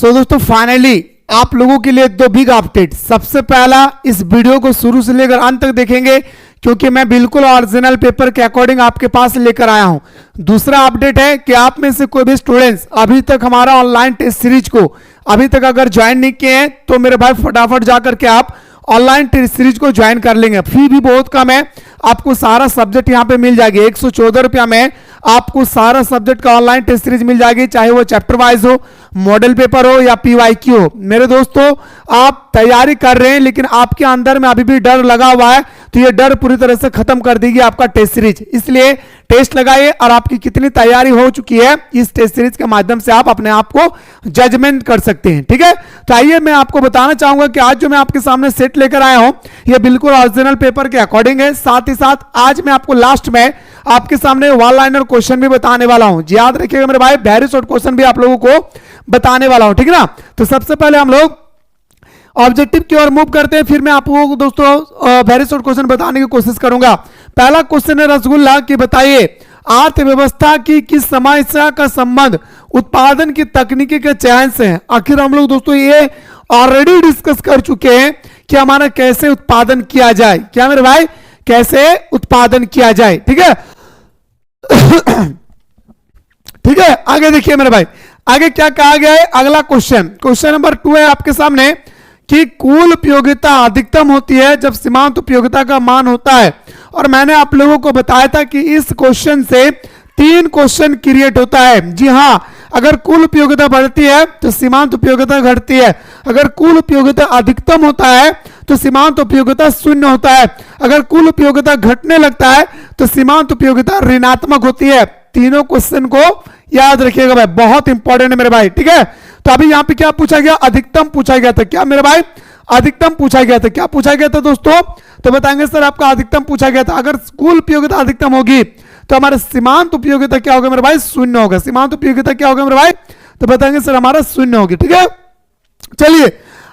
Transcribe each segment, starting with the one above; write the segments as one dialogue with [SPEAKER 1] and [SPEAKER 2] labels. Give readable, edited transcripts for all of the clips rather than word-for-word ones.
[SPEAKER 1] दोस्तों फाइनली आप लोगों के लिए दो बिग अपडेट। सबसे पहला, इस वीडियो को शुरू से लेकर अंत तक देखेंगे क्योंकि मैं बिल्कुल ओरिजिनल पेपर के अकॉर्डिंग आपके पास लेकर आया हूं। दूसरा अपडेट है कि आप में से कोई भी स्टूडेंट्स अभी तक हमारा ऑनलाइन टेस्ट सीरीज को अभी तक अगर ज्वाइन नहीं किए हैं तो मेरे भाई फटाफट जाकर के आप ऑनलाइन टेस्ट सीरीज को ज्वाइन कर लेंगे। फी भी बहुत कम है, आपको सारा सब्जेक्ट यहाँ पे मिल जाएगी। 114 रुपया में आपको सारा सब्जेक्ट का ऑनलाइन टेस्ट सीरीज मिल जाएगी, चाहे वो चैप्टर वाइज हो, मॉडल पेपर हो या पीवाईक्यू हो। मेरे दोस्तों आप तैयारी कर रहे हैं लेकिन आपके अंदर में अभी भी डर लगा हुआ है, तो ये डर पूरी तरह से खत्म कर देगी आपका टेस्ट सीरीज। इसलिए टेस्ट लगाइए और आपकी कितनी तैयारी हो चुकी है इस टेस्ट सीरीज के माध्यम से आप अपने आप को जजमेंट कर सकते हैं। ठीक है, तो आइए मैं आपको बताना चाहूंगा कि आज जो मैं आपके सामने सेट लेकर आया हूं ये बिल्कुल ओरिजिनल पेपर के अकॉर्डिंग है। साथ ही साथ आज मैं आपको लास्ट में आपके सामने वन लाइनर क्वेश्चन भी बताने वाला हूं। याद रखिएगा मेरे भाई, वेरी शॉर्ट क्वेश्चन भी आप लोगों को बताने वाला हूं। ठीक है ना, तो सबसे पहले हम लोग ऑब्जेक्टिव की ओर मूव करते हैं, फिर मैं आप लोगों को दोस्तों वेरी शॉर्ट क्वेश्चन बताने की कोशिश करूंगा। पहला क्वेश्चन है रसगुल्ला कि बताइए अर्थव्यवस्था की किस समस्या का संबंध उत्पादन की तकनीकी के चयन से है। आखिर हम लोग दोस्तों ये ऑलरेडी डिस्कस कर चुके हैं कि हमारा कैसे उत्पादन किया जाए। क्या मेरे भाई, कैसे उत्पादन किया जाए। ठीक है ठीक है, आगे देखिए मेरे भाई, आगे क्या कहा गया है। अगला क्वेश्चन नंबर 2 है आपके सामने कि कुल उपयोगिता अधिकतम होती है जब सीमांत उपयोगिता का मान होता है। और मैंने आप लोगों को बताया था कि इस क्वेश्चन से 3 क्वेश्चन क्रिएट होता है। जी हां, अगर कुल उपयोगिता बढ़ती है तो सीमांत उपयोगिता घटती है, अगर कुल उपयोगिता अधिकतम होता है तो सीमांत उपयोगिता शून्य होता है, अगर कुल उपयोगिता घटने लगता है तो सीमांत उपयोगिता ऋणात्मक होती है। तीनों क्वेश्चन को याद रखिएगा भाई, बहुत इंपॉर्टेंट है मेरे भाई। ठीक है, तो अभी यहां पे क्या पूछा गया, अधिकतम पूछा गया था। क्या मेरे भाई, अधिकतम पूछा गया था। क्या पूछा गया था दोस्तों, तो बताएंगे सर आपका अधिकतम पूछा गया था। अगर कुल उपयोगिता अधिकतम होगी तो हमारा सीमांत उपयोगिता क्या होगा मेरे भाई, शून्य होगा। सीमांत उपयोगिता क्या होगा मेरे भाई, तो बताएंगे सर हमारा शून्य होगी। ठीक है, चलिए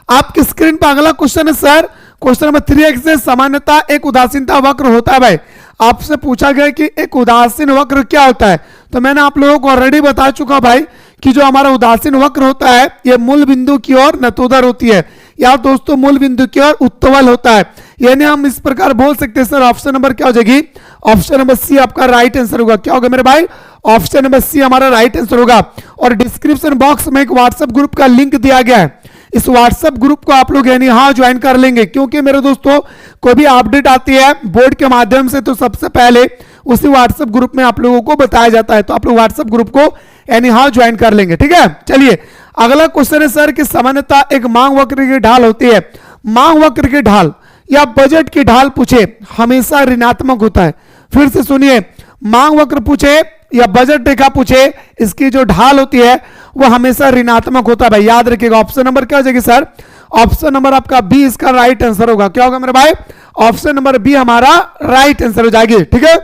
[SPEAKER 1] आपकी स्क्रीन पर अगला क्वेश्चन है सर, क्वेश्चन नंबर 3 से सामान्यता एक उदासीनता वक्र होता है। भाई आपसे पूछा गया कि एक उदासीन वक्र क्या होता है, तो मैंने आप लोगों को ऑलरेडी बता चुका भाई कि जो हमारा उदासीन वक्र होता है ये मूल बिंदु की ओर नतोदर होती है, या दोस्तों मूल बिंदु की ओर उत्तवल होता है। यानी हम इस प्रकार बोल सकते हैं सर, ऑप्शन नंबर क्या हो जाएगी, ऑप्शन नंबर सी आपका राइट आंसर होगा। क्या होगा मेरे भाई, ऑप्शन नंबर सी हमारा राइट आंसर होगा। और डिस्क्रिप्शन बॉक्स में एक व्हाट्सएप ग्रुप का लिंक दिया गया है, इस व्हाट्सएप ग्रुप को आप लोग यानी हाँ ज्वाइन कर लेंगे, क्योंकि मेरे दोस्तों कोई भी अपडेट आती है बोर्ड के माध्यम से तो सबसे पहले उसी व्हाट्सएप ग्रुप में आप लोगों को बताया जाता है, तो आप लोग व्हाट्सएप ग्रुप को यानी हाँ ज्वाइन कर लेंगे। ठीक है, चलिए अगला क्वेश्चन है सर कि सामान्यता एक मांग वक्र की ढाल होती है। मांग वक्र की ढाल या बजट की ढाल पूछे हमेशा ऋणात्मक होता है। फिर से सुनिए, मांग वक्र पूछे या बजट रेखा पूछे, इसकी जो ढाल होती है वो हमेशा ऋणात्मक होता है। भाई याद रखिएगा, ऑप्शन नंबर क्या हो जाएगी सर, ऑप्शन नंबर आपका बी इसका राइट आंसर होगा। क्या होगा मेरे भाई, ऑप्शन नंबर बी हमारा राइट आंसर हो जाएगी। ठीक है,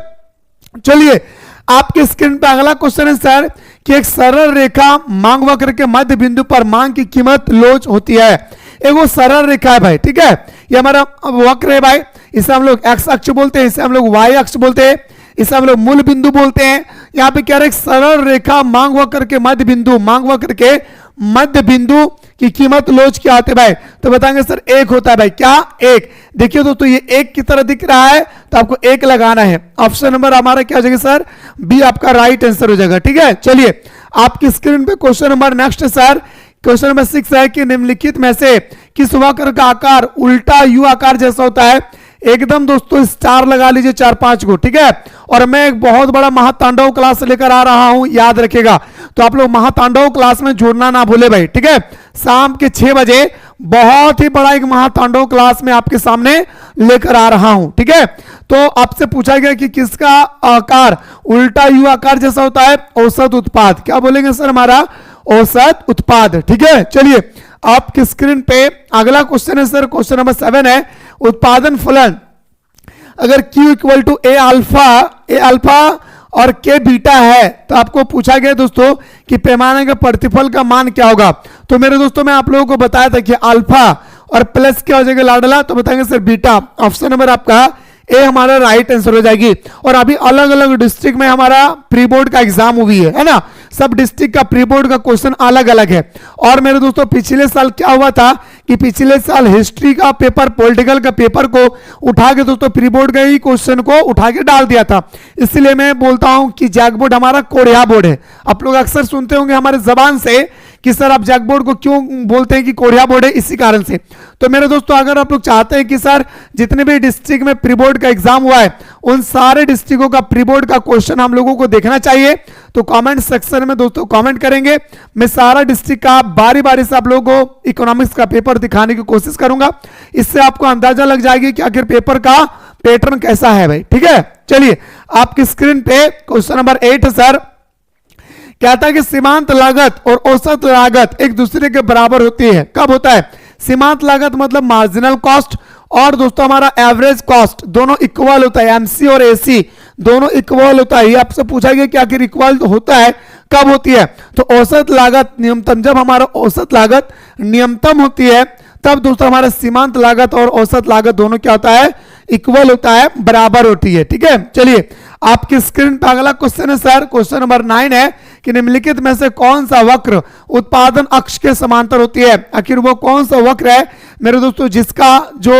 [SPEAKER 1] चलिए आपके स्क्रीन पे अगला क्वेश्चन है सर कि एक सरल रेखा मांग वक्र के मध्य बिंदु पर मांग की कीमत लोच होती है। एक वो सरल रेखा है भाई। ठीक है, ये हमारा वक्र है भाई, इसे हम लोग एक्स अक्ष बोलते हैं, इसे हम लोग वाई अक्ष बोलते हैं, इसे हम लोग मूल बिंदु बोलते हैं। यहाँ पे क्या है, सरल रेखा मांग वक्र के मध्य बिंदु, मांग वक्र के मध्य बिंदु की कीमत लोच क्या होती है भाई, तो बताएंगे सर 1 होता है भाई। क्या 1, देखिए दोस्तों ये 1 की तरह दिख रहा है तो आपको 1 लगाना है। ऑप्शन नंबर हमारा क्या हो जाएगा सर, बी आपका राइट आंसर हो जाएगा। ठीक है, चलिए आपकी स्क्रीन पे question number next sir, question number 6 है कि निम्नलिखित में से किस वक्र का आकार उल्टा यू आकार जैसा होता है। एकदम दोस्तों स्टार लगा लीजिए 4-5 को। ठीक है, और मैं एक बहुत बड़ा महातांडव क्लास लेकर आ रहा हूं, याद रखेगा, तो आप लोग महातांडव क्लास में जुड़ना ना भूले भाई। ठीक है, शाम के 6 बजे बहुत ही बड़ा एक महातांडव क्लास में आपके सामने लेकर आ रहा हूं। ठीक है, तो आपसे पूछा गया कि किसका आकार उल्टा यू आकार जैसा होता है, औसत उत्पाद। क्या बोलेंगे सर, हमारा औसत उत्पाद। ठीक है, चलिए आपकी स्क्रीन पे अगला क्वेश्चन है सर, क्वेश्चन नंबर 7 है उत्पादन फलन अगर Q equal to A alpha और K बीटा है तो आपको पूछा गया दोस्तों कि पैमाने का प्रतिफल का मान क्या होगा। तो मेरे दोस्तों मैं आप लोगों को बताया था कि अल्फा और प्लस क्या हो जाएगा लाडला, तो बताएंगे सर बीटा। ऑप्शन नंबर आपका ए हमारा राइट आंसर हो जाएगी। और अभी अलग अलग डिस्ट्रिक्ट में हमारा प्री बोर्ड का एग्जाम हुई है ना, सब डिस्ट्रिक्ट का प्री बोर्ड का क्वेश्चन अलग अलग है। और मेरे दोस्तों पिछले साल क्या हुआ था कि पिछले साल हिस्ट्री का पेपर, पॉलिटिकल का पेपर को उठा के दोस्तों प्री बोर्ड का ही क्वेश्चन को उठा के डाल दिया था। इसलिए मैं बोलता हूं कि जैक बोर्ड हमारा कोढ़िया बोर्ड है। आप लोग अक्सर सुनते होंगे हमारे जबान से कि सर आप जैक बोर्ड को क्यों बोलते हैं कि कोढ़िया बोर्ड है, इसी कारण से। तो मेरे दोस्तों अगर आप लोग चाहते हैं कि सर जितने भी डिस्ट्रिक्ट में प्री बोर्ड का एग्जाम हुआ है उन सारे डिस्ट्रिक्टों का प्री बोर्ड का क्वेश्चन हम लोगों को देखना चाहिए, तो कमेंट सेक्शन में दोस्तों कमेंट करेंगे। मैं सारा डिस्ट्रिक्ट का बारी बारी से आप लोगों को इकोनॉमिक्स का पेपर दिखाने की कोशिश करूंगा। इससे आपको अंदाजा लग जाएगी कि आखिर पेपर का पैटर्न कैसा है भाई। ठीक है, चलिए आपकी स्क्रीन पे क्वेश्चन नंबर 8 है सर। कहता है कि सीमांत लागत और औसत लागत एक दूसरे के बराबर होती है। कब होता है? सीमांत लागत मतलब मार्जिनल कॉस्ट, और दोस्तों हमारा एवरेज कॉस्ट दोनों इक्वल होता है। एमसी और एसी दोनों इक्वल होता है। ये आपसे पूछा गया कि आखिर इक्वल होता है कब होती है? तो औसत लागत न्यूनतम, जब हमारा औसत लागत न्यूनतम होती है तब दोस्तों हमारा सीमांत लागत और औसत लागत दोनों क्या होता है? इक्वल होता है, बराबर होती है। ठीक है, चलिए आपकी स्क्रीन पर अगला क्वेश्चन है सर। क्वेश्चन नंबर 9 है कि निम्नलिखित में से कौन सा वक्र उत्पादन अक्ष के समांतर होती है? आखिर वो कौन सा वक्र है मेरे दोस्तों जिसका जो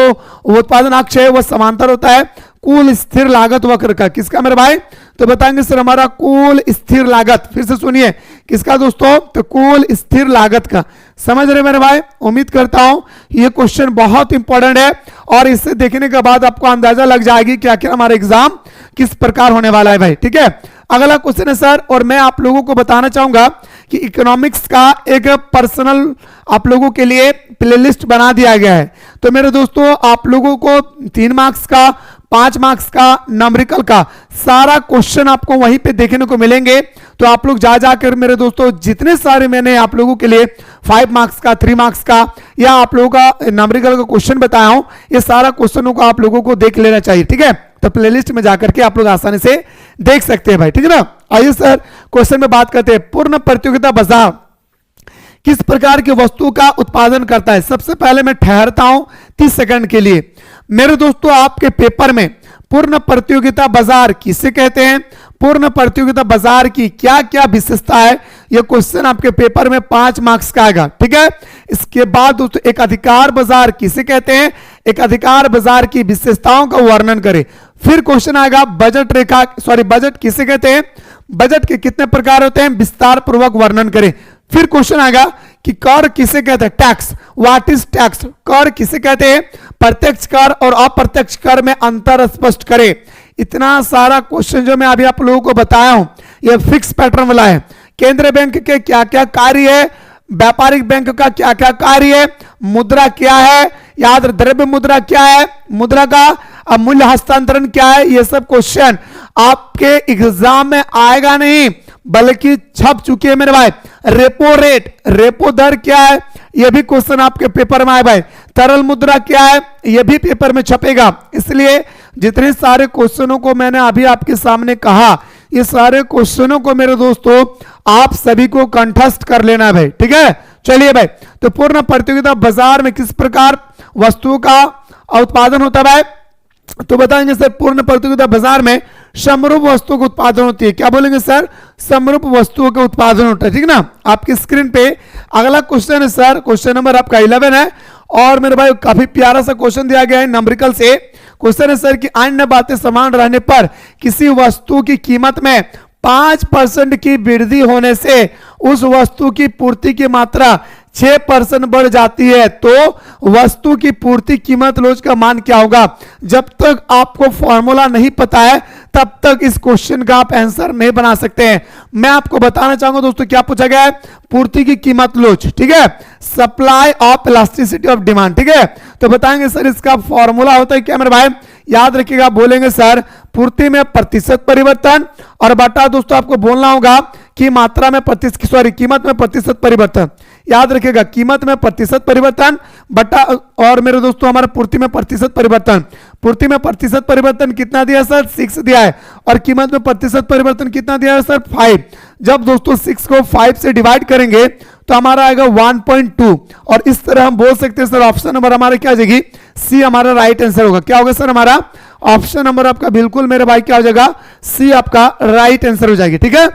[SPEAKER 1] उत्पादन अक्ष है वह समांतर होता है कुल स्थिर लागत वक्र का? किसका मेरे भाई? तो बताएंगे सर हमारा कुल स्थिर लागत। फिर से सुनिए, किसका दोस्तों? तो कुल स्थिर लागत का। समझ रहे मेरे भाई? उम्मीद करता हूं ये क्वेश्चन बहुत इंपॉर्टेंट है और इसे देखने के बाद आपको अंदाजा लग जाएगी कि आखिर हमारा एग्जाम किस प्रकार होने वाला है भाई। ठीक है, अगला क्वेश्चन है सर, और मैं आप लोगों को बताना चाहूंगा कि इकोनॉमिक्स का एक पर्सनल आप लोगों के लिए प्लेलिस्ट बना दिया गया है। तो मेरे दोस्तों आप लोगों को 3 मार्क्स का, 5 मार्क्स का, न्यूमेरिकल का सारा क्वेश्चन आपको वहीं पे देखने को मिलेंगे। तो आप लोग जा जाकर मेरे दोस्तों जितने सारे मैंने आप लोगों के लिए 5 मार्क्स का, 3 मार्क्स का या आप लोगों का न्यूमेरिकल का क्वेश्चन बताया हूं, ये सारा क्वेश्चनों को आप लोगों को देख लेना चाहिए। ठीक है, तो प्लेलिस्ट में जाकर के आप लोग आसानी से देख सकते हैं भाई। ठीक है ना, आइए सर क्वेश्चन में बात करते हैं। पूर्ण प्रतियोगिता बाजार किस प्रकार की वस्तु का उत्पादन करता है? सबसे पहले मैं ठहरता हूं 30 सेकंड के लिए। मेरे दोस्तों आपके पेपर में पूर्ण प्रतियोगिता बाजार किसे कहते हैं, पूर्ण प्रतियोगिता बाजार की क्या क्या विशेषता है, यह क्वेश्चन आपके पेपर में 5 मार्क्स का आएगा। ठीक है, इसके बाद दोस्तों एक अधिकार बाजार किसे कहते हैं, एक अधिकार बाजार की विशेषताओं का वर्णन करें। फिर क्वेश्चन आएगा बजट रेखा, बजट किसे कहते हैं, बजट के कितने प्रकार होते हैं, विस्तार पूर्वक वर्णन करें। फिर क्वेश्चन आएगा कि कर किसे कहते हैं, टैक्स, व्हाट इज टैक्स, कर किसे कहते हैं, प्रत्यक्ष कर और अप्रत्यक्ष कर में अंतर स्पष्ट करें। इतना सारा क्वेश्चन जो मैं अभी आप लोगों को बताया हूं यह फिक्स पैटर्न वाला है। केंद्रीय बैंक के क्या क्या कार्य है, व्यापारिक बैंक का क्या क्या कार्य है, मुद्रा क्या है, याद द्रव्य मुद्रा क्या है, मुद्रा का मूल्य हस्तांतरण क्या है, ये सब क्वेश्चन आपके एग्जाम में आएगा नहीं बल्कि छप चुके हैं मेरे भाई। रेपो रेट, रेपो दर क्या है, यह भी क्वेश्चन आपके पेपर में आए भाई। तरल मुद्रा क्या है, यह भी पेपर में छपेगा। इसलिए जितने सारे क्वेश्चनों को मैंने अभी आपके सामने कहा, ये सारे क्वेश्चनों को मेरे दोस्तों आप सभी को कंठस्थ कर लेना है भाई। ठीक है, चलिए भाई, तो पूर्ण प्रतियोगिता बाजार में किस प्रकार वस्तुओं का उत्पादन होता है भाई? तो बताएंगे सर पूर्ण प्रतियोगिता बाजार में समरूप वस्तुओं का उत्पादन होती है। क्या बोलेंगे सर? समरूप वस्तुओं का उत्पादन होता है। ठीक ना, आपकी स्क्रीन पे अगला क्वेश्चन है सर, क्वेश्चन नंबर आपका 11 है और मेरे भाई काफी प्यारा सा क्वेश्चन दिया गया है न्यूमेरिकल से। क्वेश्चन है सर कि अन्य बातें समान रहने पर किसी वस्तु की कीमत में 5% की वृद्धि होने से उस वस्तु की पूर्ति की मात्रा 6% बढ़ जाती है, तो वस्तु की पूर्ति कीमत लोच का मान क्या होगा? जब तक आपको फॉर्मूला नहीं पता है तब तक इस क्वेश्चन का आप आंसर नहीं बना सकते हैं। मैं आपको बताना चाहूंगा दोस्तों क्या पूछा गया है, पूर्ति की कीमत लोच। ठीक है, supply of elasticity of demand. ठीक है, तो बताएंगे सर इसका फॉर्मूला होता है क्या मेरे भाई? याद रखिएगा, बोलेंगे सर पूर्ति में प्रतिशत परिवर्तन और बटा दोस्तों आपको बोलना होगा कि मात्रा में कीमत में प्रतिशत परिवर्तन। याद रखिएगा, कीमत में प्रतिशत परिवर्तन बटा और मेरे दोस्तों हमारा पूर्ति में प्रतिशत परिवर्तन। पूर्ति में प्रतिशत परिवर्तन कितना दिया सर? 6 दिया है और कीमत में प्रतिशत परिवर्तन कितना दिया है सर? 5। जब दोस्तों 6 को 5 से डिवाइड करेंगे तो हमारा आएगा 1.2 और इस तरह हम बोल सकते हैं सर ऑप्शन नंबर हमारा क्या आ जाएगी? सी हमारा राइट आंसर होगा। क्या होगा सर? हमारा ऑप्शन नंबर आपका बिल्कुल मेरे भाई क्या हो जाएगा? सी आपका राइट आंसर हो जाएगी। ठीक है,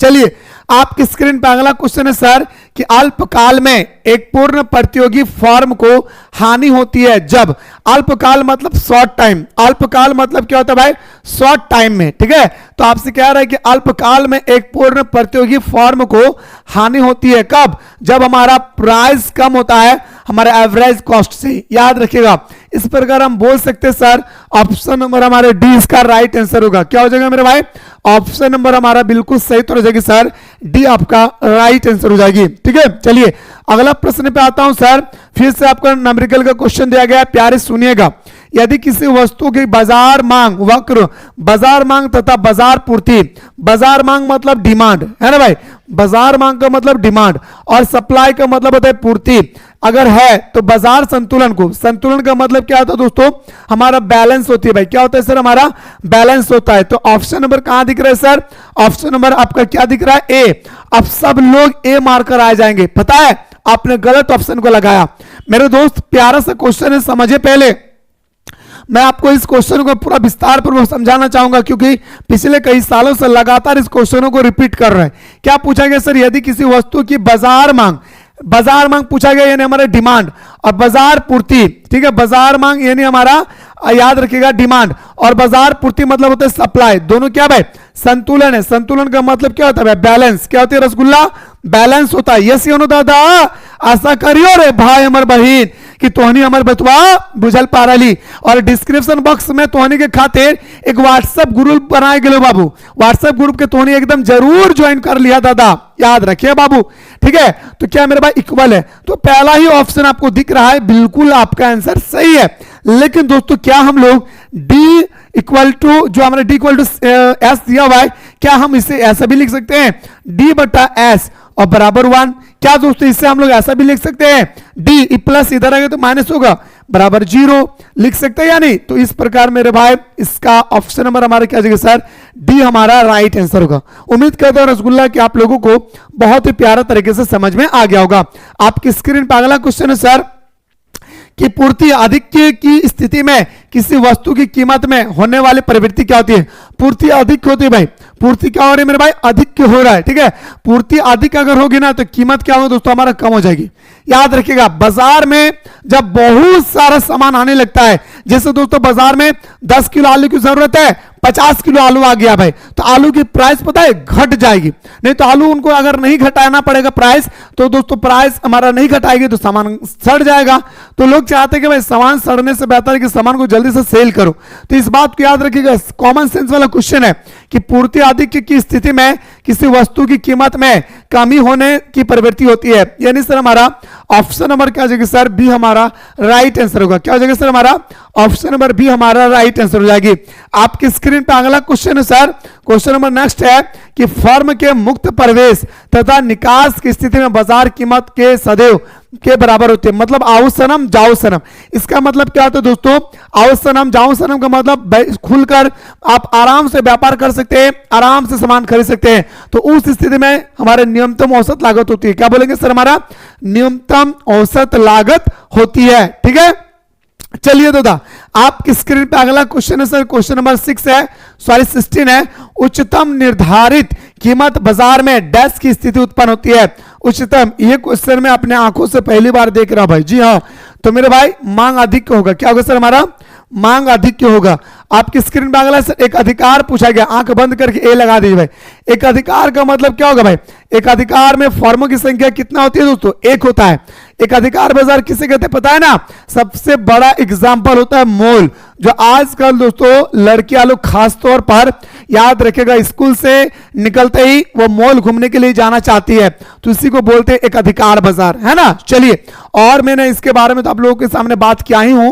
[SPEAKER 1] चलिए आपकी स्क्रीन पर अगला क्वेश्चन है सर कि अल्पकाल में एक पूर्ण प्रतियोगी फर्म को हानि होती है जब, अल्पकाल मतलब शॉर्ट टाइम, अल्पकाल मतलब क्या होता है भाई, शॉर्ट टाइम में, ठीक है। तो आपसे कह रहा है कि अल्पकाल में एक पूर्ण प्रतियोगी फर्म को हानि होती है कब, जब हमारा प्राइस कम होता है हमारे एवरेज कॉस्ट से, याद रखिएगा। इस प्रकार हम बोल सकते हैं सर ऑप्शन नंबर हमारे डी इसका राइट आंसर होगा। क्या हो जाएगा मेरे भाई, ऑप्शन नंबर हमारा बिल्कुल सही तो हो जाएगी सर, डी आपका राइट आंसर हो जाएगी, ठीक है। चलिए अगला प्रश्न पे आता हूं सर, फिर से आपका न्यूमेरिकल का क्वेश्चन दिया गया है, प्यारे सुनिएगा। यदि किसी वस्तु की बाजार मांग वक्र, बाजार मांग तथा बाजार पूर्ति, बाजार मांग मतलब डिमांड है ना भाई, बाजार मांग का मतलब डिमांड और सप्लाई का मतलब होता है पूर्ति, अगर है तो बाजार संतुलन को, संतुलन का मतलब क्या होता है दोस्तों, हमारा बैलेंस होती है भाई, क्या होता है सर, हमारा बैलेंस होता है। तो ऑप्शन नंबर कहां दिख रहा है सर, ऑप्शन नंबर आपका क्या दिख रहा है, ए। अब सब लोग ए मारकर आ जाएंगे, पता है आपने गलत ऑप्शन को लगाया। मेरे दोस्त प्यारा सा क्वेश्चन है, समझे पहले मैं आपको इस क्वेश्चन को पूरा विस्तार पूर्वक समझाना चाहूंगा, क्योंकि पिछले कई सालों से लगातार इस क्वेश्चनों को रिपीट कर रहे हैं। क्या पूछा गया सर, यदि किसी वस्तु की बाजार मांग, बाजार मांग पूछा गया यानी हमारा डिमांड, और बाजार पूर्ति, ठीक है, बाजार मांग यानी हमारा याद रखिएगा डिमांड, और बाजार पूर्ति मतलब होता है सप्लाई, दोनों क्या भाई संतुलन है। संतुलन का मतलब क्या होता है, बैलेंस। क्या होती है रसगुल्ला, बैलेंस होता है। यस योनो दादा, आशा करियो रे भाई हमर बहिन कि तोहनी हमर बतवा बुझल पारली, और डिस्क्रिप्शन बॉक्स में तोहनी के खातिर एक व्हाट्सएप ग्रुप बनाए गेलो बाबू, व्हाट्सएप ग्रुप के तोहनी एकदम जरूर ज्वाइन कर लिया दादा, याद रखिए बाबू, ठीक है। तो क्या मेरे भाई इक्वल है, तो पहला ही ऑप्शन आपको दिख रहा है, बिल्कुल आपका आंसर सही है। लेकिन दोस्तों क्या हम लोग D इक्वल टू, जो हमारा D इक्वल टू एस दिया हुआ है, क्या हम इसे ऐसा भी लिख सकते हैं D बटा एस और बराबर 1? क्या दोस्तों इससे हम लोग ऐसा भी लिख सकते हैं D प्लस इधर आएगा तो माइनस होगा बराबर 0, लिख सकते हैं या नहीं? तो इस प्रकार मेरे भाई इसका ऑप्शन नंबर हमारा क्या जाएगा सर, D हमारा राइट आंसर होगा। उम्मीद करता हूं रसगुल्ला कि आप लोगों को बहुत ही प्यारा तरीके से समझ में आ गया होगा। आपकी स्क्रीन पर अगला क्वेश्चन है सर कि पूर्ति अधिक की स्थिति में किसी वस्तु की कीमत में होने वाली प्रवृत्ति क्या होती है? पूर्ति अधिक होती है भाई, पूर्ति क्या हो रही है मेरे भाई, अधिक हो रहा है, ठीक है। पूर्ति अधिक अगर होगी ना तो कीमत क्या होगी दोस्तों, हमारा कम हो जाएगी। याद रखिएगा बाजार में जब बहुत सारा सामान आने लगता है, जैसे दोस्तों बाजार में 10 किलो आलू की जरूरत है, 50 किलो आलू आ गया भाई, तो आलू की प्राइस पता है घट जाएगी। नहीं तो आलू उनको अगर नहीं घटाना पड़ेगा प्राइस, तो दोस्तों प्राइस हमारा नहीं घटाएगी तो सामान सड़ जाएगा। तो लोग चाहते हैं कि भाई सामान सड़ने से बेहतर है कि सामान को जल्दी से सेल करो। तो इस बात को याद रखिएगा, कॉमन सेंस वाला क्वेश्चन है कि पूर्ति अधिक की स्थिति में किसी वस्तु की कीमत में कमी होने की प्रवृत्ति होती है, यानी सर हमारा ऑप्शन नंबर क्या हो जाएगा सर, बी हमारा राइट आंसर होगा। क्या हो जाएगा सर, हमारा ऑप्शन नंबर बी हमारा राइट आंसर हो जाएगी। आपकी स्क्रीन पे अगला क्वेश्चन है सर, क्वेश्चन नंबर नेक्स्ट है कि फर्म के मुक्त प्रवेश तथा निकास की स्थिति में बाजार कीमत के सदैव के बराबर होते हैं। मतलब आओ सनम जाओ सनम, इसका मतलब क्या होता है दोस्तों, आओ सनम जाओ सनम का मतलब खुलकर आप आराम से व्यापार कर सकते हैं, आराम से सामान खरीद सकते हैं। तो उस स्थिति में हमारे न्यूनतम औसत लागत होती है। क्या बोलेंगे सर, हमारा न्यूनतम औसत लागत होती है, ठीक है। चलिए दादा आपकी स्क्रीन पे अगला क्वेश्चन है सर, क्वेश्चन नंबर 6 है, सॉरी 16 है। उच्चतम निर्धारित कीमत बाजार में डैश की स्थिति उत्पन्न होती है। उच्चतम, ये क्वेश्चन मैं अपने आंखों से पहली बार देख रहा हूं भाई, जी हाँ। तो मेरे भाई मांग अधिक क्यों होगा, क्या होगा सर, हमारा मांग अधिक क्यों होगा। आपकी स्क्रीन पे अगला सर एक अधिकार पूछा गया, आंख बंद करके ए लगा दीजिए भाई। एक अधिकार का मतलब क्या होगा भाई, एक अधिकार में फर्मों की संख्या कितना होती है दोस्तों, एक होता है। एक अधिकार बाजार किसे कहते हैं पता है ना, सबसे बड़ा एग्जांपल होता है मॉल, जो आजकल दोस्तों लड़कियां लोग खास तौर पर याद रखेगा स्कूल से निकलते ही वो मॉल घूमने के लिए जाना चाहती है, तो इसी को बोलते हैं एक अधिकार बाजार, है ना। चलिए, और मैंने इसके बारे में तो आप लोगों के सामने बात किया ही हूं।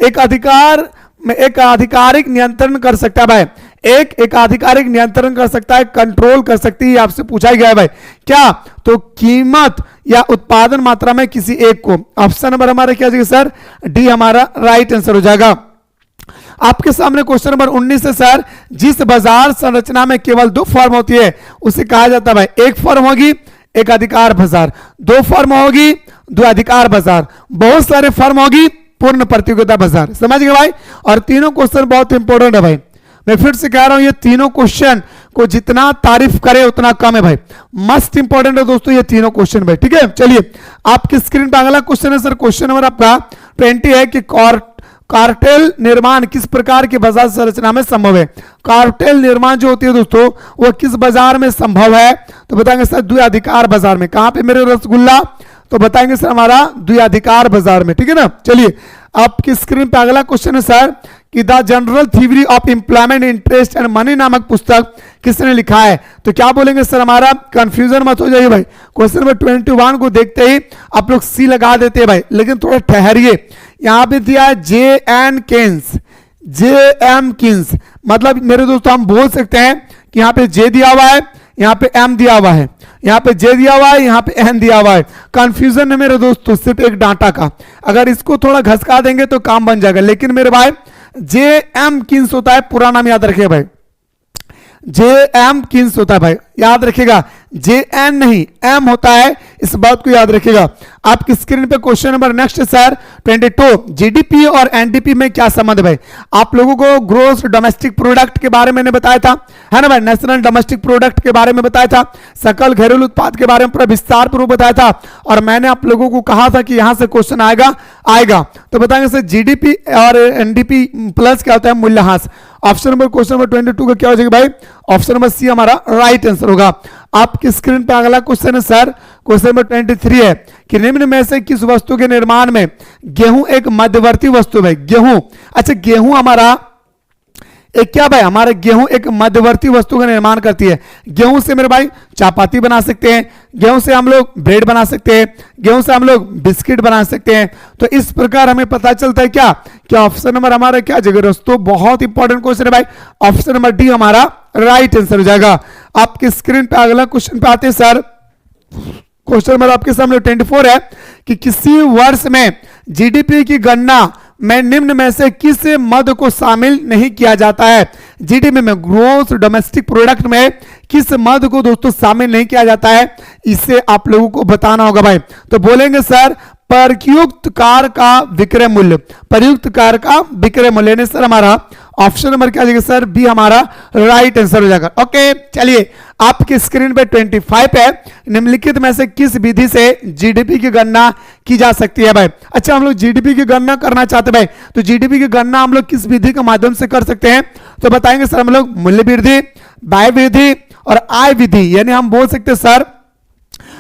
[SPEAKER 1] एक अधिकार में एक आधिकारिक नियंत्रण कर सकता है भाई, एक आधिकारिक नियंत्रण कर सकता है, कंट्रोल कर सकती है, आपसे पूछा गया है भाई क्या, तो कीमत या उत्पादन मात्रा में किसी एक को। ऑप्शन नंबर हमारा क्या जाएगा सर, डी हमारा राइट आंसर हो जाएगा। आपके सामने क्वेश्चन नंबर 19 है सर, जिस बाजार संरचना में केवल 2 फर्म होती है उसे कहा जाता है भाई, एक फर्म होगी एक अधिकार बाजार, 2 फर्म होगी 2 अधिकार बाजार, बहुत सारे फर्म होगी पूर्ण प्रतियोगिता बाजार। समझ गए भाई। और तीनों क्वेश्चन बहुत इंपॉर्टेंट है भाई, मैं फिर से कह रहा हूं ये तीनों क्वेश्चन को जितना तारीफ करे उतना कम है भाई, मस्ट इंपॉर्टेंट है दोस्तों ये तीनों क्वेश्चन भाई, ठीक है। चलिए आपकी स्क्रीन पर अगला क्वेश्चन है सर, क्वेश्चन नंबर आपका 20 है कि कार्टेल निर्माण किस प्रकार की बाजार संरचना में संभव है। कार्टेल निर्माण जो होती है दोस्तों वो किस बाजार में संभव है, तो बताएंगे सर द्विआधिकार बाजार में। कहां पे मेरे रसगुल्ला, तो बताएंगे सर हमारा द्विआधिकार बाजार में, ठीक है ना। चलिए आपकी स्क्रीन पे अगला क्वेश्चन है सर कि the general theory of employment interest and money नामक पुस्तक किसने लिखा है, तो क्या बोलेंगे सर हमारा, कंफ्यूजन मत हो जाइए भाई, क्वेश्चन नंबर 21 को देखते ही आप लोग सी लगा देते हैं भाई, लेकिन थोड़ा ठहरिए। यहां पे दिया है J.N. Keynes, J.M. केन्स, मतलब मेरे दोस्तों हम बोल सकते हैं कि यहाँ पे J दिया हुआ है, यहाँ पे M दिया हुआ है, यहाँ पे J दिया हुआ है, यहाँ पे N दिया हुआ है। कंफ्यूजन है मेरे दोस्तों सिर्फ एक डाटा का, अगर इसको थोड़ा घसका देंगे तो काम बन जाएगा। लेकिन मेरे भाई J.M. केन्स होता है, पूरा नाम याद रखिए भाई, J.M. केन्स होता है भाई, याद रखिएगा, J.N. नहीं M होता है, इस बात को याद रखिएगा। आपकी स्क्रीन पे question number next sir 22, GDP और एनडीपी में क्या संबंध है भाई। आप लोगों को ग्रोस डोमेस्टिक प्रोडक्ट के बारे में मैंने बताया था, है ना भाई, नेशनल डोमेस्टिक प्रोडक्ट के बारे में बताया था, सकल घरेलू उत्पाद के बारे में पूरा विस्तार पूर्वक बताया था, और मैंने आप लोगों को कहा था कि यहां से क्वेश्चन आएगा। तो बताएंगे सर जीडीपी और एनडीपी प्लस क्या होता है, मूल्यह्रास। ऑप्शन नंबर क्वेश्चन नंबर 22 का क्या हो जाएगा भाई, ऑप्शन नंबर सी हमारा राइट आंसर होगा। आपकी स्क्रीन पे अगला क्वेश्चन है सर, क्वेश्चन नंबर 23 है कि निम्न में से किस वस्तु के निर्माण में गेहूं एक मध्यवर्ती वस्तु है। गेहूं, अच्छा गेहूं हमारा एक क्या भाई, हमारे गेहूं एक मध्यवर्ती वस्तु का निर्माण करती है। गेहूं से मेरे भाई चापाती बना सकते हैं, गेहूं से हम लोग ब्रेड बना सकते हैं, गेहूं से हम लोग बिस्किट बना सकते हैं। तो इस प्रकार हमें पता चलता है क्या कि ऑप्शन नंबर हमारा क्या जगह दोस्तों, बहुत इंपॉर्टेंट क्वेश्चन है भाई, ऑप्शन नंबर डी हमारा राइट आंसर हो जाएगा। आपकी स्क्रीन पे अगला क्वेश्चन पे आते हैं सर, क्वेश्चन नंबर आपके सामने 24 है कि किसी वर्ष में जीडीपी की गणना में निम्न में से किस मद को शामिल नहीं किया जाता है। जीडीपी में ग्रोस डोमेस्टिक प्रोडक्ट में किस मद को दोस्तों शामिल नहीं किया जाता है, इसे आप लोगों को बताना होगा भाई। तो बोलेंगे सर प्रयुक्त कार का विक्रय मूल्य, प्रयुक्त कार का विक्रय मूल्य ने सर हमारा ऑप्शन नंबर क्या जाएगा सर, बी हमारा राइट आंसर हो जाएगा। ओके चलिए आपकी स्क्रीन पे 25 है, निम्नलिखित में से किस विधि से जीडीपी की गणना की जा सकती है भाई। अच्छा हम लोग जीडीपी की गणना करना चाहते हैं भाई, तो जीडीपी की गणना हम लोग किस विधि के माध्यम से कर सकते हैं, तो बताएंगे सर हम लोग मूल्य वृद्धि, व्यय वृद्धि और आय विधि, यानी हम बोल सकते हैं सर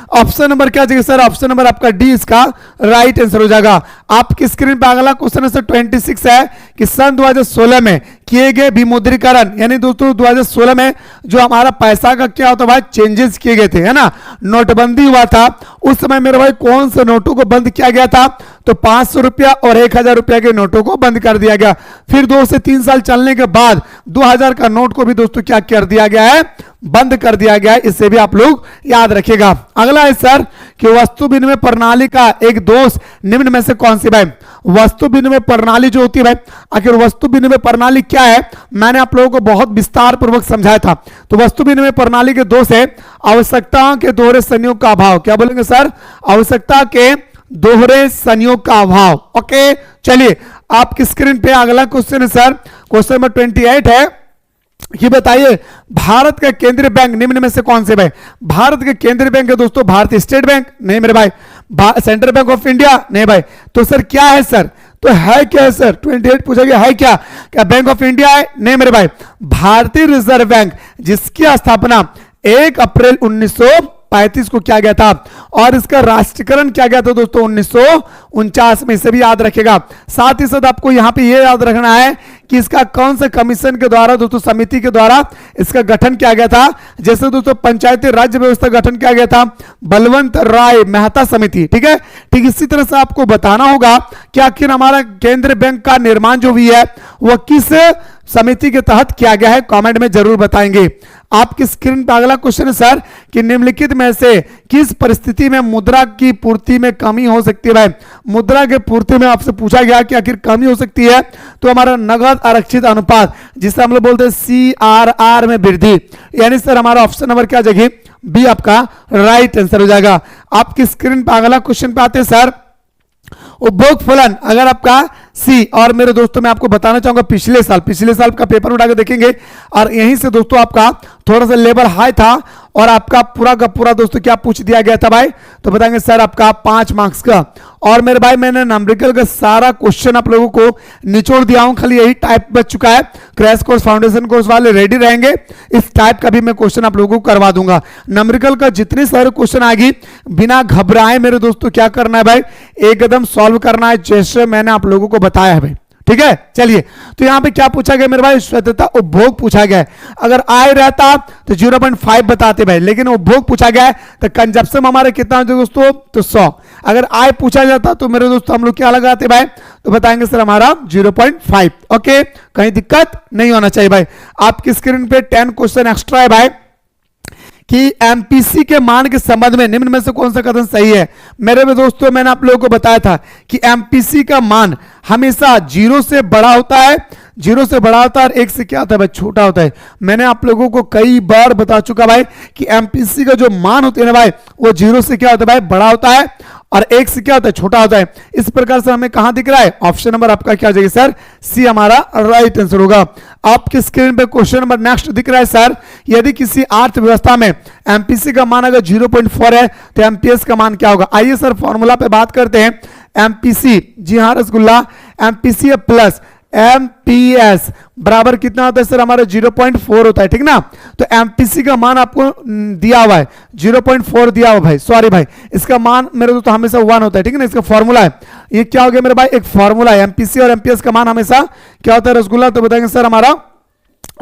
[SPEAKER 1] ऑप्शन नंबर क्या जाएगा सर, ऑप्शन नंबर आपका डी इसका राइट आंसर हो जाएगा। आपकी स्क्रीन पे अगला क्वेश्चन है सर 26 है कि सन 2016 में किए गए विमुद्रीकरण, यानी दोस्तों 2016 में जो हमारा पैसा का क्या होता है भाई, चेंजेस किए गए थे, है ना, नोटबंदी हुआ था, उस समय मेरे भाई कौन से नोटों को बंद किया गया था, तो 500 रुपया और 1000 रुपया के नोटों को बंद कर दिया गया। फिर 2 से 3 साल चलने के बाद 2000 का नोट को भी दोस्तों क्या कर दिया गया है, बंद कर दिया गया है, इसे भी आप लोग याद रखिएगा। अगला है सर कि वस्तु विनिमय प्रणाली का एक दोष निम्न में से कौन सी भाई। वस्तु विनिमय प्रणाली जो होती है भाई, आखिर वस्तु विनिमय प्रणाली क्या है, मैंने आप लोगों को बहुत विस्तार पूर्वक समझाया था। तो वस्तु विनिमय प्रणाली के दोष है आवश्यकता के दोहरे संयोग का अभाव। क्या बोलेंगे सर, आवश्यकता के दोहरे संयोग का अभाव। ओके चलिए आपकी स्क्रीन पे अगला क्वेश्चन है सर, क्वेश्चन नंबर 28 है कि बताइए भारत का केंद्रीय बैंक निम्न में से कौन से भाई। भारत के केंद्रीय बैंक है दोस्तों भारतीय स्टेट बैंक, नहीं मेरे भाई, सेंट्रल बैंक ऑफ इंडिया, नहीं भाई, तो सर क्या है सर, तो है क्या है सर, 28 पूछा गया है क्या, क्या बैंक ऑफ इंडिया है, नहीं मेरे भाई, भारतीय रिजर्व बैंक, जिसकी स्थापना 1 अप्रैल 1935 को किया गया था, और इसका राष्ट्रीयकरण किया गया था दोस्तों 1949 में, इसे भी याद रखेगा। साथ ही साथ आपको यहां पे ये याद रखना है कि इसका कौन से कमीशन के द्वारा दोस्तों, समिति के द्वारा इसका गठन किया गया था। जैसे दोस्तों पंचायती राज्य व्यवस्था गठन किया गया था बलवंत राय मेहता समिति, ठीक है। ठीक इसी तरह से आपको बताना होगा कि आखिर हमारा केंद्रीय बैंक का निर्माण जो भी है वह किस समिति के तहत किया गया है, कमेंट में जरूर बताएंगे। आपकी स्क्रीन पर अगला क्वेश्चन है सर कि निम्नलिखित में से किस परिस्थिति में मुद्रा की पूर्ति में कमी हो सकती है भाई। मुद्रा की पूर्ति में आपसे पूछा गया कि आखिर कमी हो सकती है, तो हमारा नगद आरक्षित अनुपात, जिसे हम लोग बोलते हैं CRR में वृद्धि, यानी सर हमारा ऑप्शन नंबर क्या जगह बी आपका राइट आंसर हो जाएगा। आपकी स्क्रीन पर अगला क्वेश्चन पे आते हैं सर, उपभोग फलन अगर आपका सी। और मेरे दोस्तों मैं आपको बताना चाहूंगा पिछले साल का पेपर उठा के देखेंगे और यहीं से दोस्तों आपका थोड़ा सा लेवल हाई था और आपका पूरा का पूरा दोस्तों क्या पूछ दिया गया था भाई, तो बताएंगे सर आपका 5 मार्क्स का। और मेरे भाई मैंने न्यूमेरिकल का सारा क्वेश्चन आप लोगों को निचोड़ दिया हूं, खाली यही टाइप बच चुका है। क्रैश कोर्स फाउंडेशन कोर्स वाले रेडी रहेंगे, इस टाइप का भी मैं क्वेश्चन आप लोगों को करवा दूंगा। न्यूमेरिकल का जितने सारे क्वेश्चन आएगी बिना घबराए मेरे दोस्तों क्या करना है भाई, एकदम सॉल्व करना है जैसे मैंने आप लोगों को बताया है भाई, ठीक है। चलिए तो यहां पे क्या पूछा गया मेरे भाई, श्वेतता उपभोग पूछा गया है। अगर आय रहता तो 0.5 बताते भाई, लेकिन उपभोग पूछा गया है तो कंजप्शन हमारे कितना होता है दोस्तों, तो 100। अगर आय पूछा जाता तो मेरे दोस्तों हम लोग क्या लगाते भाई, तो बताएंगे सर हमारा 0.5। ओके, कहीं दिक्कत नहीं होना चाहिए भाई। आपकी स्क्रीन पे 10 क्वेश्चन एक्स्ट्रा है भाई कि एमपीसी के मान के संबंध में निम्न में से कौन सा कथन सही है। मेरे दोस्तों मैंने आप लोगों को बताया था कि एमपीसी का मान हमेशा 0 से बड़ा होता है, 0 से बड़ा होता है और 1 से क्या होता है भाई, छोटा होता है। मैंने आप लोगों को कई बार बता चुका भाई कि एमपीसी का जो मान होते हैं ना भाई, वो 0 से क्या होता है भाई, बड़ा होता है और 1 से क्या होता है, छोटा होता है। इस प्रकार से हमें कहां दिख रहा है, ऑप्शन नंबर आपका क्या हो जाएगा सर, सी हमारा राइट आंसर होगा। आपकी स्क्रीन पे क्वेश्चन नंबर नेक्स्ट दिख रहा है सर, यदि किसी अर्थव्यवस्था में एमपीसी का मान अगर 0.4 है तो एमपीएस का मान क्या होगा। आइए सर फॉर्मूला पे बात करते हैं। एमपीसी, जी हाँ रसगुल्ला, एमपीसी प्लस एमपीएस बराबर कितना होता है सर, हमारा 0.4 होता है, ठीक ना। तो एमपीसी का मान आपको दिया हुआ है 0.4 दिया हुआ भाई, सॉरी भाई, इसका मान मेरे दोस्तों हमेशा 1 होता है, ठीक है ना। इसका फॉर्मूला है, ये क्या हो गया मेरे भाई, एक फॉर्मूला है। एमपीसी और एमपीएस का मान हमेशा क्या होता है रसगुल्ला, तो बताएंगे सर हमारा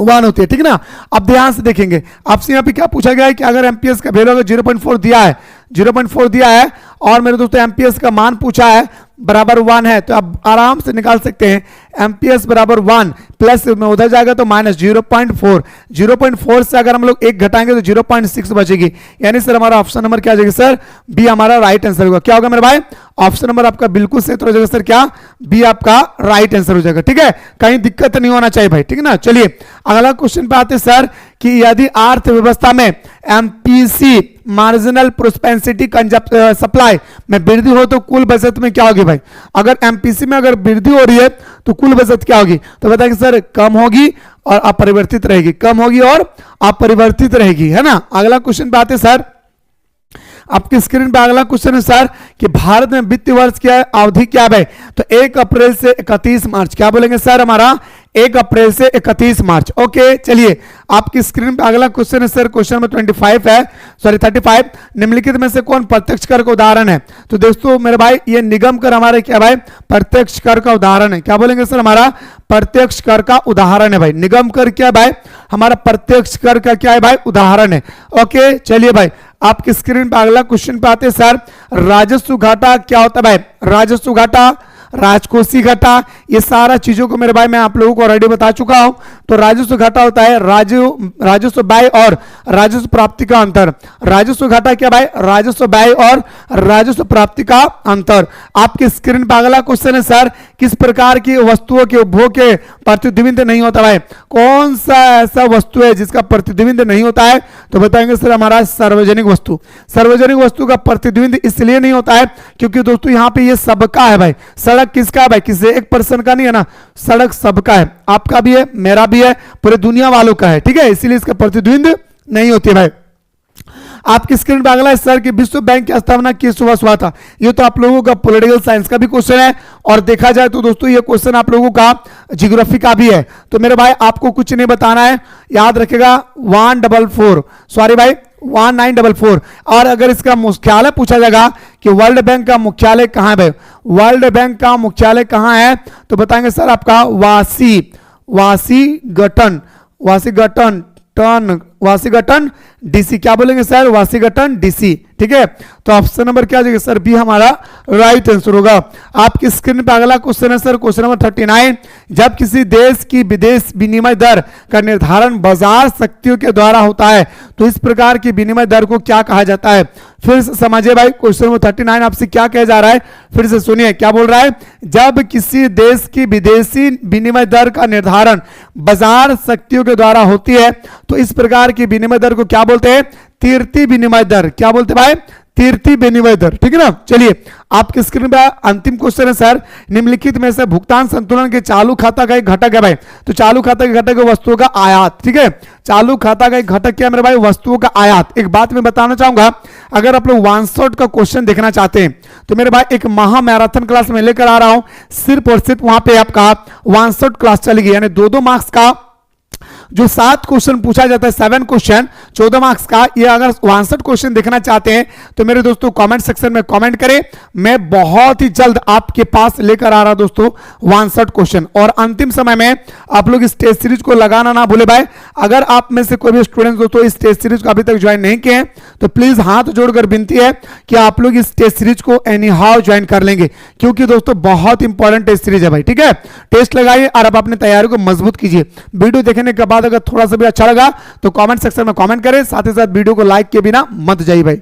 [SPEAKER 1] 1 होती है, ठीक ना। अब ध्यान से देखेंगे, आपसे यहाँ पे क्या पूछा गया है कि अगर एमपीएस का वैल्यू अगर 0.4 दिया है, 0.4 दिया है और मेरे दोस्तों एमपीएस का मान पूछा है बराबर 1 है, तो आप आराम से निकाल सकते हैं एमपीएस बराबर 1 प्लस में उधर जाएगा तो माइनस 0.4। 0.4 से अगर हम लोग 1 घटाएंगे तो 0.6 बचेगी, यानी सर हमारा ऑप्शन नंबर क्या आ जाएगा सर, बी हमारा राइट आंसर होगा। क्या होगा मेरे भाई, ऑप्शन नंबर आपका बिल्कुल सही हो जाएगा सर, क्या बी आपका राइट आंसर हो जाएगा, ठीक है। कहीं दिक्कत नहीं होना चाहिए भाई, ठीक है ना। चलिए अगला क्वेश्चन पे आते सर कि यदि अर्थव्यवस्था में एमपीसी मार्जिनल प्रोस्पेंसिटी सप्लाई में वृद्धि हो तो कुल बचत में क्या होगी भाई। अगर एमपीसी में अगर वृद्धि हो रही है तो कुल बचत क्या होगी, तो बताएंगे सर कम होगी और अपरिवर्तित रहेगी, कम होगी और अपरिवर्तित रहेगी, है ना। अगला क्वेश्चन पे आते सर, आपकी स्क्रीन पे अगला क्वेश्चन है सर कि भारत में वित्तीय वर्ष क्या है, अवधि क्या है, तो 1 अप्रैल से 31 मार्च, क्या बोलेंगे सर हमारा 1 अप्रैल से 31 मार्च। ओके चलिए आपकी स्क्रीन पे अगला क्वेश्चन है सर, क्वेश्चन नंबर 25 है, सॉरी 35, निम्नलिखित में से कौन प्रत्यक्ष कर का उदाहरण है। तो दोस्तों मेरे भाई ये निगम कर हमारे क्या भाई, प्रत्यक्ष कर का उदाहरण है। क्या बोलेंगे सर, हमारा प्रत्यक्ष कर का उदाहरण है भाई। निगम कर क्या भाई, हमारा प्रत्यक्ष कर का क्या है भाई, उदाहरण है। ओके चलिए भाई आपकी स्क्रीन पे अगला क्वेश्चन पे आते हैं सर, राजस्व घाटा क्या होता है भाई, राजस्व घाटा, राजकोषीय घाटा, ये सारा चीजों को मेरे भाई मैं आप लोगों को ऑलरेडी बता चुका हूं। तो राजस्व घाटा होता है राजस्व व्यय और राजस्व प्राप्ति का अंतर। राजस्व घाटा क्या भाई, राजस्व व्यय और राजस्व प्राप्ति का अंतर। आपके स्क्रीन पर अगला क्वेश्चन है सर, किस प्रकार की वस्तुओं के उपभोग के प्रतिद्वंद नहीं होता भाई, कौन सा ऐसा वस्तु है जिसका प्रतिद्वंद नहीं होता है, तो बताएंगे सर हमारा सार्वजनिक वस्तु। सार्वजनिक वस्तु का प्रतिद्वंद इसलिए नहीं होता है क्योंकि दोस्तों यहाँ पे ये सबका है भाई, सड़क किसका है भाई, किसी एक पर्सन का नहीं है ना, सड़क सबका है, आपका भी है, मेरा भी है, पूरे दुनिया वालों का है, ठीक है, इसीलिए इसका प्रतिद्वंद नहीं होती है भाई। आपकी स्क्रीन पर अगला है सर कि विश्व बैंक की स्थापना किस वर्ष हुआ था। ये तो आप लोगों का पॉलिटिकल साइंस का भी क्वेश्चन है और देखा जाए तो दोस्तों ये क्वेश्चन आप लोगों का ज्योग्राफी का भी है। तो मेरे भाई आपको कुछ नहीं बताना है, याद रखेगा 144, सॉरी भाई 1944। और अगर इसका मुख्यालय पूछा जाएगा कि वर्ल्ड बैंक का मुख्यालय कहां है भाई, वर्ल्ड बैंक का मुख्यालय कहां है, तो बताएंगे सर आपका वाशिंगटन डीसी। क्या बोलेंगे सर, वाशिंगटन डीसी, ठीक है। तो ऑप्शन नंबर क्या जाएगा सर, बी हमारा राइट आंसर होगा। आपकी स्क्रीन पे अगला क्वेश्चन है सर, क्वेश्चन नंबर 39, जब किसी देश की विदेश विनिमय दर का निर्धारण बाजार शक्तियों के द्वारा होता है तो इस प्रकार की विनिमय दर को क्या कहा जाता है। फिर से समझिए भाई क्वेश्चन नंबर 39 आपसे क्या कहा जा रहा है, फिर से सुनिए क्या बोल रहा है, जब किसी देश की विदेशी विनिमय दर का निर्धारण बाजार शक्तियों के द्वारा होती है तो इस प्रकार की विनिमय दर को क्या बोलते हैं, तीर्थी विनिमय दर। क्या बोलते भाई, कीर्ति बेनीवेदर, ठीक है ना। चलिए आपकी स्क्रीन पे अंतिम क्वेश्चन है सर, निम्नलिखित में से भुगतान संतुलन के चालू खाता का एक घटक है भाई। तो चालू खाता के घटक है वस्तुओं का आयात, ठीक है। चालू खाता का एक घटक क्या है मेरे भाई, वस्तुओं का आयात। एक बात मैं बताना चाहूंगा, अगर आप लोग वन शॉट का क्वेश्चन देखना चाहते हैं तो मेरे भाई एक महा मैराथन क्लास में लेकर आ रहा हूं, सिर्फ और सिर्फ वहां पे आपका वन शॉट क्लास चलेगी, यानी 2-2 मार्क्स का जो 7 क्वेश्चन पूछा जाता है, 7 क्वेश्चन 14 मार्क्स का। ये अगर 62 क्वेश्चन देखना चाहते हैं तो मेरे दोस्तों कमेंट सेक्शन में कमेंट करें, मैं बहुत ही जल्द आपके पास लेकर आ रहा दोस्तों 62 क्वेश्चन। और अंतिम समय में आप लोग इस टेस्ट सीरीज को लगाना ना भूले भाई। अगर आप में से कोई भी स्टूडेंट दोस्तों इस टेस्ट सीरीज को अभी तक ज्वाइन नहीं किए हैं तो प्लीज हाथ जोड़कर विनती है कि आप लोग इस टेस्ट सीरीज को एनी हाउ ज्वाइन कर लेंगे, क्योंकि दोस्तों बहुत इंपॉर्टेंट टेस्ट सीरीज है भाई, ठीक है। टेस्ट लगाइए और आप अपनी तैयारी को मजबूत कीजिए। वीडियो देखने के बाद अगर थोड़ा सा भी अच्छा लगा तो कमेंट सेक्शन में कमेंट करें, साथ ही साथ वीडियो को लाइक किए बिना मत जाइए भाई।